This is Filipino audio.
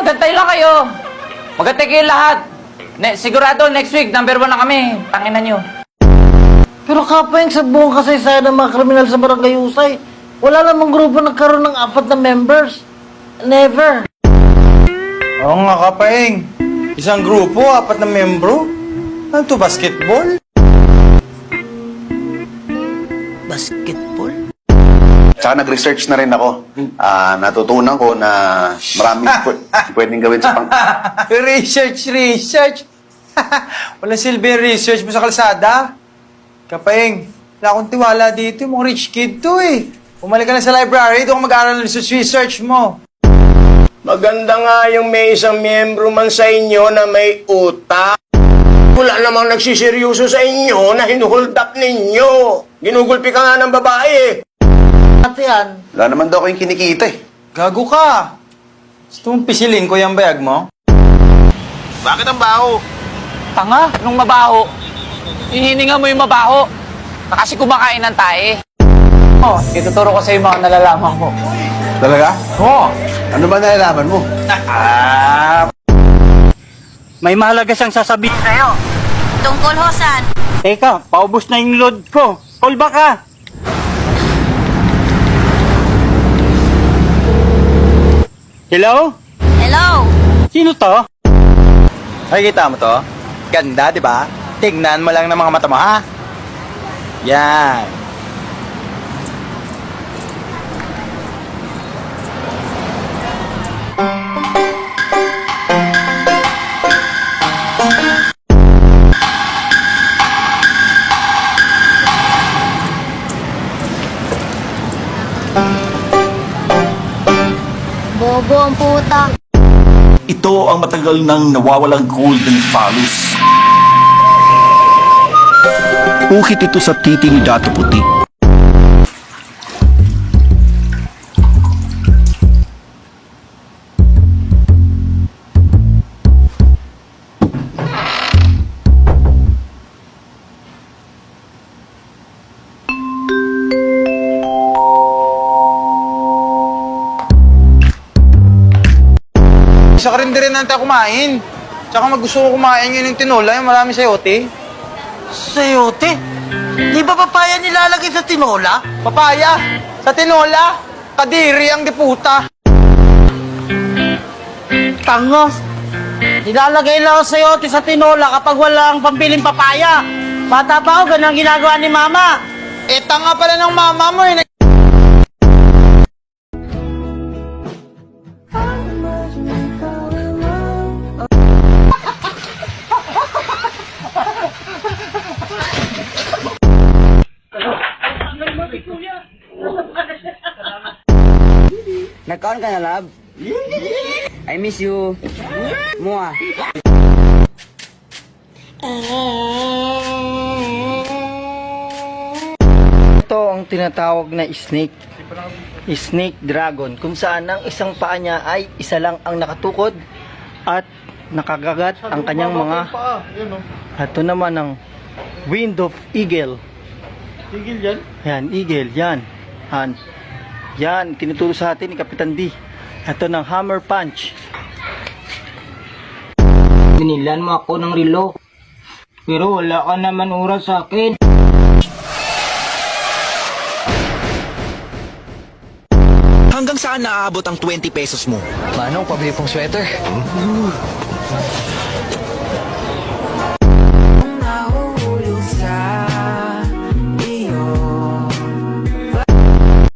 magantay lang kayo. Magantay kayo lahat. Sigurado, next week, number 1 na kami. Tanginan nyo. Pero kapayang sa buong kasaysayan ng mga kriminal sa Barangay Usay, wala namang grupo nagkaroon ng 4 na members. Never. Oo nga, Kapaeng. Isang grupo, 4 na membro. Ano to, basketball? Basketball? Tsaka nag-research na rin ako. Natutunan ko na maraming pwedeng gawin sa Research. Walang silbi research mo sa kalsada. Kapaeng, wala akong tiwala dito. Yung mga rich kid to eh. Bumalik ka na sa library, doon ka mag-aaral ng research mo. Maganda nga yung may isang miyembro man sa inyo na may utak. Wala namang nagsiseryoso sa inyo na hinuhold up ninyo. Ginugulpi ka nga ng babae eh. Ate yan. Wala naman daw kayong kinikita eh. Gago ka. Gusto mong pisilin ko yung bayag mo? Bakit ang baho? Tanga, nung mabaho. Hihininga mo yung mabaho. Na kasi kumakain ng tae. Oh, ituturo ko sa mga nalalaman ko. Talaga? Oo. Ano ba nalalaman mo? May mahalaga siyang sasabihin sa'yo. Tungkol hosan. Teka, paubos na yung load ko. Call back ka. Hello? Hello? Sino to? Nakikita mo to? Ganda, di ba? Tignan mo lang ng mga mata mo, ha? Yan. Bobo ang puta. Ito ang matagal nang nawawalang golden phallus. Ukit ito sa titi ni Dato Puti. Isa ka rin natin kumain. Tsaka gusto ko kumain yun yung tinola, yung marami sayote. Sayote? Di ba papaya nilalagay sa tinola? Papaya! Sa tinola! Kadiri ang diputa! Tangos. Nilalagay lang ang sayote sa tinola kapag walang pambiling papaya. Bata pa ako, ganun ang ginagawa ni Mama. Eh, tanga pala ng mama mo eh. Nagkaon ka na, love? I miss you. Mua. Ito ang tinatawag na snake. Snake dragon. Kung saan ang isang paa niya ay isa lang ang nakatukod at nakagagat ang kanyang mga... Ito naman ang wind of eagle. Tigil yan? Yan, eagle. Yan. Yan, tinuturo sa atin ni Kapitan D. Ito ng hammer punch. Binilan mo ako ng relo. Pero wala ka naman oras sa akin. Hanggang saan naaabot ang 20 pesos mo? Manong, pabili pong sweater.